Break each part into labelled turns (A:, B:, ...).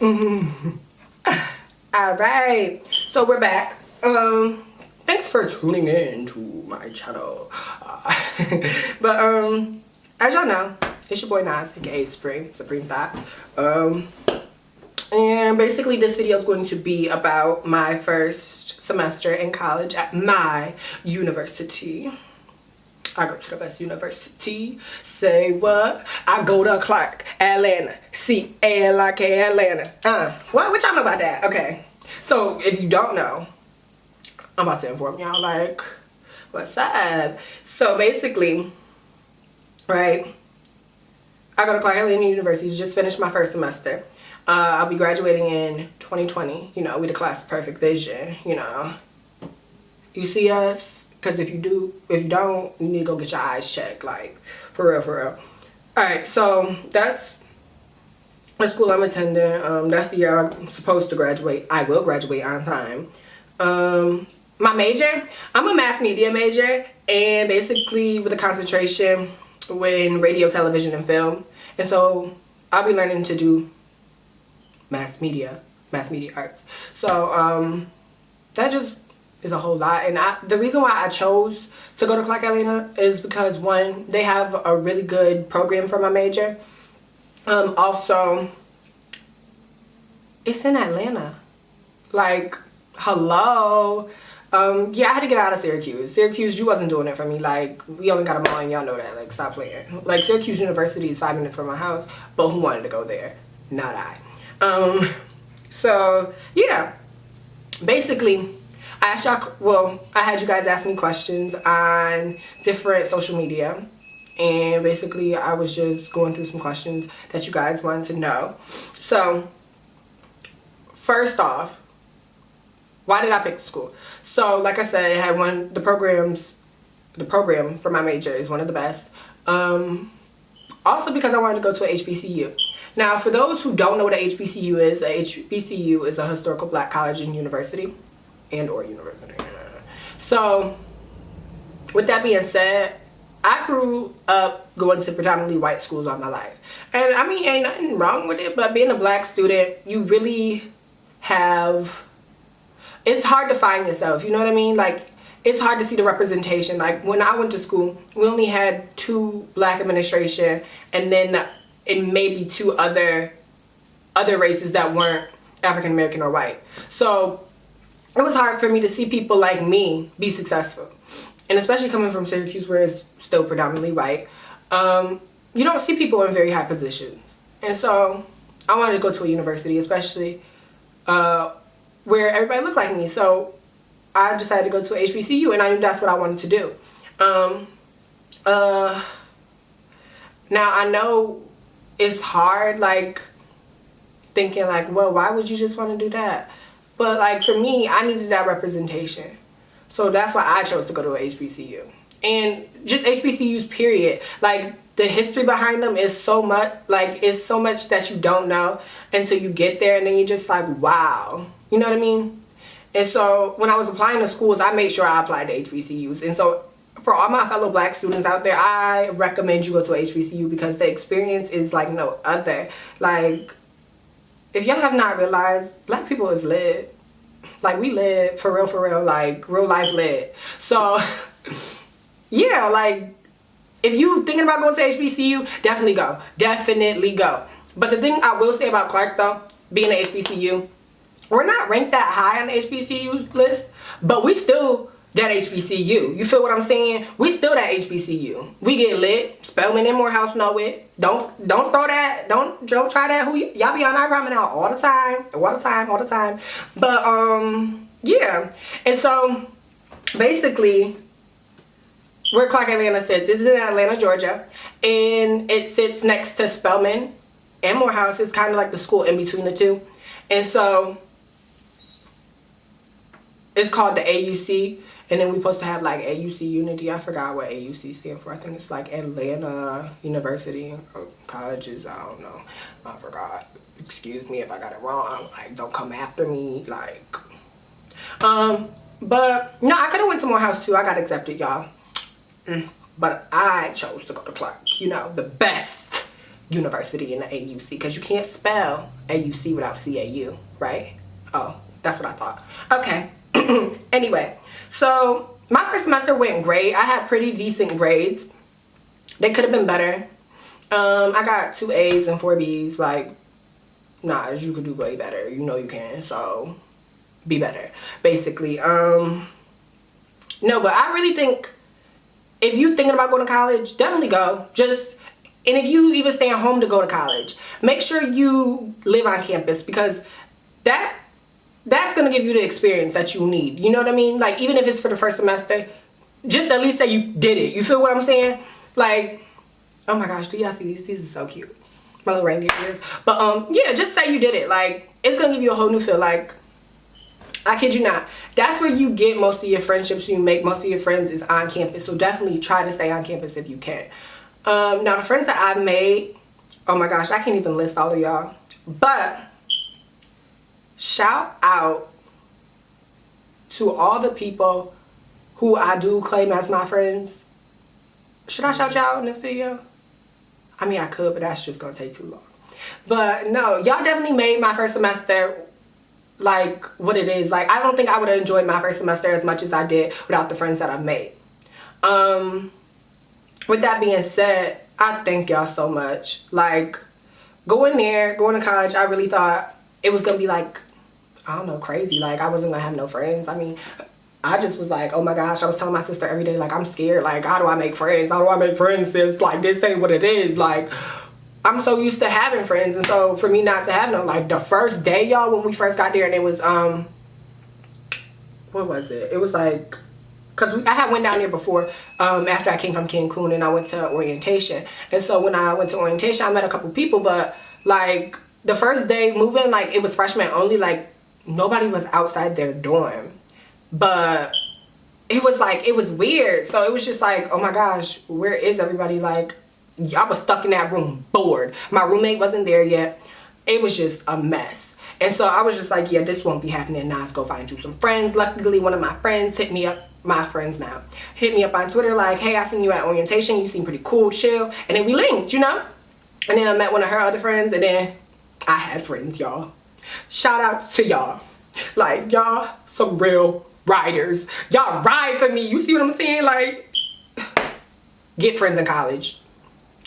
A: All right, so we're back. Thanks for tuning in to my channel. But as y'all know, it's your boy Nas, aka Supreme-thot. And basically this video is going to be about my first semester in college at my university. I go to the best university. Say what? I go to Clark, Atlanta. C-A-L-I-K, Atlanta. What y'all know about that? Okay. So if you don't know, I'm about to inform y'all, like, what's up? So basically, right, I go to Clark Atlanta University, just finished my first semester. I'll be graduating in 2020. You know, we the class of perfect vision, you know. You see us? Because if you don't, you need to go get your eyes checked, like, for real, for real. Alright, so that's the school I'm attending. That's the year I'm supposed to graduate. I will graduate on time. My major, I'm a mass media major, and basically with a concentration in radio, television, and film. And so I'll be learning to do mass media arts. So that just is a whole lot. And the reason why I chose to go to Clark Atlanta is because, one, they have a really good program for my major. Also, it's in Atlanta. Like, hello. Yeah, I had to get out of Syracuse. Syracuse, you wasn't doing it for me. Like, we only got a mall and y'all know that. Like, stop playing. Like, Syracuse University is 5 minutes from my house, but who wanted to go there? Not I. So yeah, basically I asked y'all, well, I had you guys ask me questions on different social media, and basically I was just going through some questions that you guys wanted to know. So first off, why did I pick the school? So like I said, it had the program for my major is one of the best. Also because I wanted to go to a HBCU. Now, for those who don't know what a HBCU is a historical black college and university, or university. So, with that being said, I grew up going to predominantly white schools all my life. And I mean, ain't nothing wrong with it, but being a black student, you really it's hard to find yourself, you know what I mean? Like, it's hard to see the representation. Like, when I went to school, we only had 2 black administration, and then and maybe 2 other races that weren't African American or white. So it was hard for me to see people like me be successful, and especially coming from Syracuse, where it's still predominantly white. You don't see people in very high positions, and so I wanted to go to a university, especially where everybody looked like me. So I decided to go to a HBCU, and I knew that's what I wanted to do. Now I know it's hard, like, thinking like, well, why would you just want to do that? But like, for me, I needed that representation. So that's why I chose to go to a HBCU. And just HBCUs, period. Like, the history behind them is so much, like, it's so much that you don't know until you get there, and then you're just like, wow. You know what I mean? And so when I was applying to schools, I made sure I applied to HBCUs. And so for all my fellow black students out there, I recommend you go to HBCU because the experience is like no other. Like, if y'all have not realized, black people is lit. Like, we lit, for real, like, real life lit. So, yeah, like, if you thinking about going to HBCU, definitely go. Definitely go. But the thing I will say about Clark, though, being an HBCU, we're not ranked that high on the HBCU list, but we still that HBCU. You feel what I'm saying? We still that HBCU. We get lit. Spelman and Morehouse know it. Don't throw that. Don't try that. Y'all be on our ramen out all the time. But yeah. And so basically, where Clark Atlanta sits is in Atlanta, Georgia, and it sits next to Spelman and Morehouse. It's kind of like the school in between the two, and so it's called the AUC. And then we're supposed to have like AUC Unity. I forgot what AUC stands for. I think it's like Atlanta University or colleges. I don't know. I forgot. Excuse me if I got it wrong. Like, don't come after me. Like, but no, I could have went to Morehouse too. I got accepted, y'all. But I chose to go to Clark. You know, the best university in the AUC, because you can't spell AUC without CAU, right? Oh, that's what I thought. Okay. Anyway, so my first semester went great. I had pretty decent grades. They could have been better. I got 2 A's and 4 B's. Like, nah, you could do way better. You know you can. So, be better, basically. No, but I really think if you're thinking about going to college, definitely go. And if you even stay at home to go to college, make sure you live on campus, because that's going to give you the experience that you need. You know what I mean? Like, even if it's for the first semester, just at least say you did it. You feel what I'm saying? Like, oh my gosh, do y'all see these? These are so cute. My little reindeer ears. But, yeah, just say you did it. Like, it's going to give you a whole new feel. Like, I kid you not. That's where you get most of your friendships. You make most of your friends is on campus. So definitely try to stay on campus if you can. Now, the friends that I've made, oh my gosh, I can't even list all of y'all. But shout out to all the people who I do claim as my friends. Should I shout y'all in this video? I mean, I could, but that's just going to take too long. But no, y'all definitely made my first semester like what it is. Like, I don't think I would have enjoyed my first semester as much as I did without the friends that I've made. With that being said, I thank y'all so much. Like, going to college, I really thought it was going to be like, I don't know, crazy. Like, I wasn't going to have no friends. I mean, I just was like, oh my gosh, I was telling my sister every day, like, I'm scared. Like, how do I make friends? How do I make friends, sis? Like, this ain't what it is. Like, I'm so used to having friends. And so for me not to have no, like, the first day, y'all, when we first got there, and it was, what was it? It was like, because I had went down there before, after I came from Cancun, and I went to orientation. And so when I went to orientation, I met a couple people, but, like, the first day moving, like, it was freshmen only, like, nobody was outside their dorm. But it was, like, it was weird. So it was just like, oh my gosh, where is everybody? Like, I was stuck in that room, bored. My roommate wasn't there yet. It was just a mess. And so I was just like, yeah, this won't be happening. Now let's go find you some friends. Luckily, one of my friends hit me up. My friends now hit me up on Twitter like, hey, I seen you at orientation. You seem pretty cool, chill. And then we linked, you know? And then I met one of her other friends, and then I had friends, y'all. Shout out to y'all. Like, y'all some real riders. Y'all ride for me. You see what I'm saying? Like, get friends in college.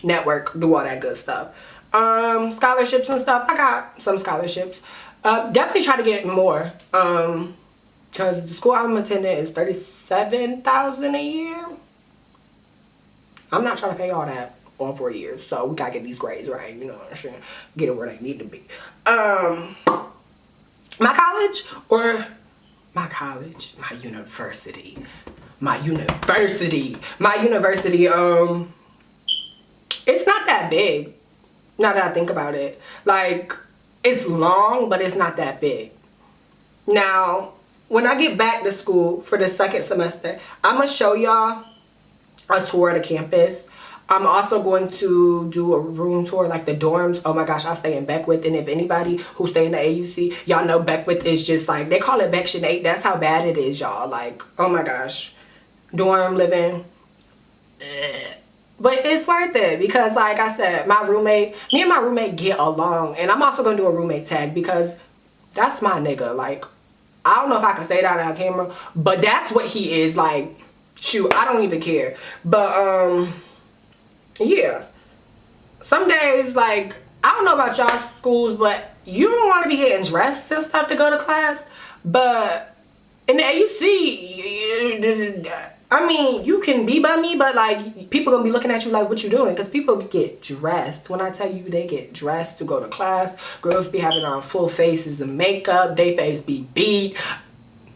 A: Network. Do all that good stuff. Scholarships and stuff. I got some scholarships. Definitely try to get more. Because the school I'm attending is $37,000 a year. I'm not trying to pay all that all 4 years. So we gotta get these grades right. You know what I'm saying? Get it where they need to be. My college, or my college, my university, it's not that big. Now that I think about it. Like, it's long, but it's not that big. Now, when I get back to school for the second semester, I'm going to show y'all a tour of the campus. I'm also going to do a room tour, like the dorms. Oh my gosh, I stay in Beckwith. And if anybody who stay in the AUC, y'all know Beckwith is just like, they call it Bection 8. That's how bad it is, y'all. Like, oh my gosh. Dorm living. But it's worth it because, like I said, me and my roommate get along. And I'm also going to do a roommate tag because that's my nigga. Like, I don't know if I can say that on camera, but that's what he is. Like, shoot, I don't even care. But, yeah. Some days, like, I don't know about y'all schools, but you don't want to be getting dressed and stuff to go to class. But in the AUC, I mean, you can be bummy, but, like, people gonna be looking at you like, what you doing? Because people get dressed. When I tell you they get dressed to go to class, girls be having on full faces of makeup. They face be beat.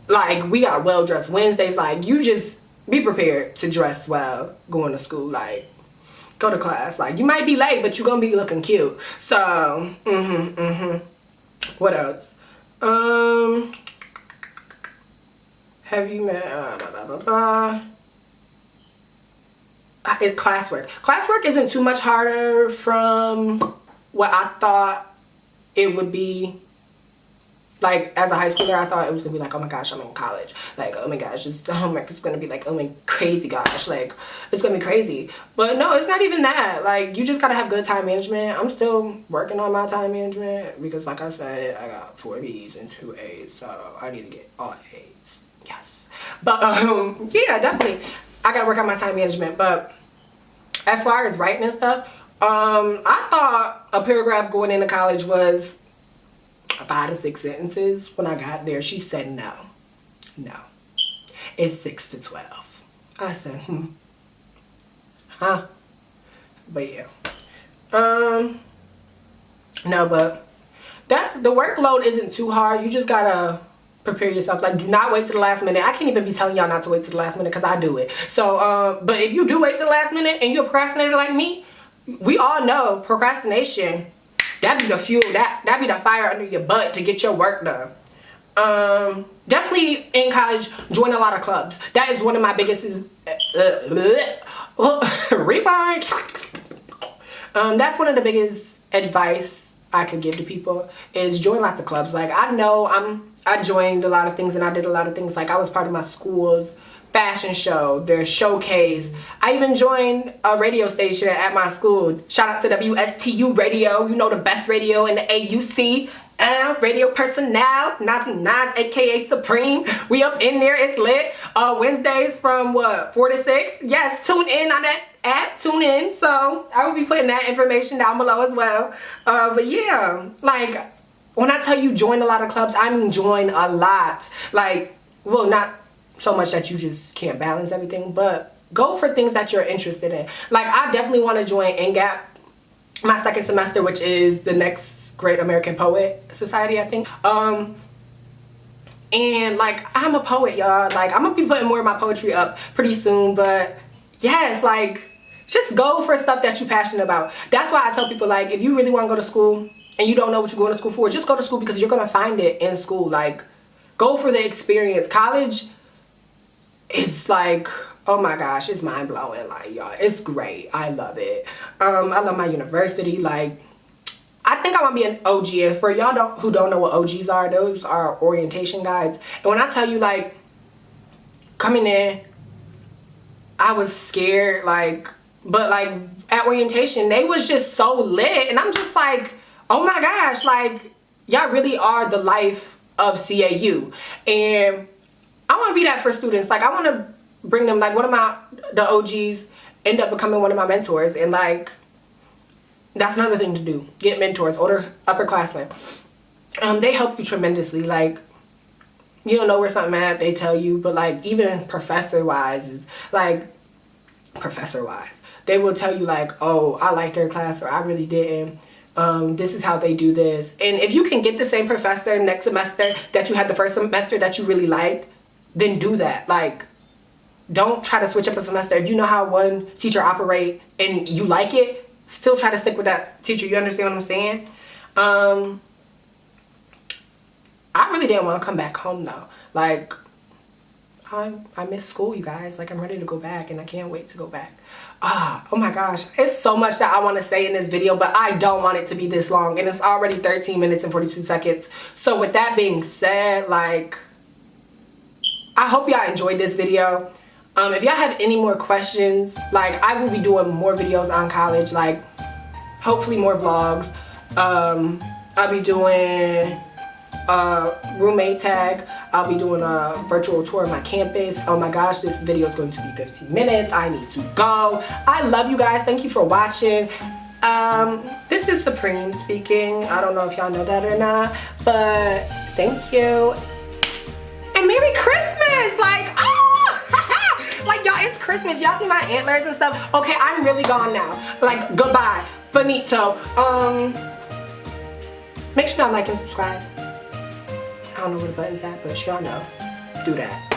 A: Like, we got well-dressed Wednesdays. Like, you just be prepared to dress well going to school. Like, go to class. Like, you might be late, but you're gonna be looking cute. So, What else? Have you met, It's classwork. Classwork isn't too much harder from what I thought it would be. Like, as a high schooler, I thought it was gonna be like, oh my gosh, I'm in college. Like, oh my gosh, it's gonna be like, oh my crazy gosh, like, it's gonna be crazy. But no, it's not even that. Like, you just gotta have good time management. I'm still working on my time management because, like I said, I got 4 B's and 2 A's, so I need to get all A's. Yes. But, yeah, definitely, I gotta work on my time management. But as far as writing and stuff, I thought a paragraph going into college was 5 to 6 sentences. When I got there, she said no, it's 6 to 12. I said huh. But yeah, no, but the workload isn't too hard. You just gotta prepare yourself. Like, do not wait to the last minute. I can't even be telling y'all not to wait to the last minute because I do it. So but if you do wait to the last minute and you're a procrastinator like me, we all know procrastination, that be the fuel, that be the fire under your butt to get your work done. Definitely in college, join a lot of clubs. That is one of my biggest rewind. That's one of the biggest advice I could give to people is join lots of clubs. Like, I know I joined a lot of things and I did a lot of things. Like, I was part of my school's fashion show, their showcase. I even joined a radio station at my school. Shout out to WSTU radio, you know, the best radio in the AUC. Radio personnel, 99, aka Supreme. We up in there, it's lit. Wednesdays from 4 to 6. Yes, tune in on that app, tune in. So I will be putting that information down below as well. But yeah, like, when I tell you join a lot of clubs, I mean join a lot. Like, well, not so much that you just can't balance everything, but go for things that you're interested in. Like, I definitely want to join NGAP my second semester, which is the next Great American Poet Society, I think. And like, I'm a poet, y'all. Like, I'm gonna be putting more of my poetry up pretty soon. But yes, like, just go for stuff that you're passionate about. That's why I tell people, like, if you really want to go to school and you don't know what you're going to school for, just go to school because you're gonna find it in school. Like, go for the experience. College is like, oh my gosh, it's mind-blowing. Like, y'all, it's great. I love it. I love my university. Like, I think I want to be an OG. And for y'all who don't know what OGs are, those are orientation guides. And when I tell you, like, coming in, I was scared, like, but like at orientation, they was just so lit. And I'm just like, oh my gosh, like, y'all really are the life of CAU. And I want to be that for students. Like, I want to bring them, like, one of the OGs end up becoming one of my mentors. And like, that's another thing to do. Get mentors, older upperclassmen. They help you tremendously. Like, you don't know where something at, they tell you. But like, even professor-wise, they will tell you like, oh, I liked their class, or I really didn't. This is how they do this. And if you can get the same professor next semester that you had the first semester that you really liked, then do that. Like, don't try to switch up a semester. If you know how one teacher operate and you like it, still try to stick with that teacher. You understand what I'm saying? I really didn't want to come back home though. Like, I miss school, you guys. Like, I'm ready to go back and I can't wait to go back. Oh my gosh, it's so much that I want to say in this video, but I don't want it to be this long, and it's already 13 minutes and 42 seconds. So with that being said, like, I hope y'all enjoyed this video. If y'all have any more questions, like, I will be doing more videos on college, like, hopefully more vlogs. I'll be doing a roommate tag. I'll be doing a virtual tour of my campus. Oh my gosh, this video is going to be 15 minutes. I need to go. I love you guys. Thank you for watching. This is Supreme speaking. I don't know if y'all know that or not, but thank you. And Merry Christmas! Like, oh! Like, y'all, it's Christmas. Y'all see my antlers and stuff? Okay, I'm really gone now. Like, goodbye. Finito. Make sure y'all like and subscribe. I don't know where the button's at, but y'all know. Do that.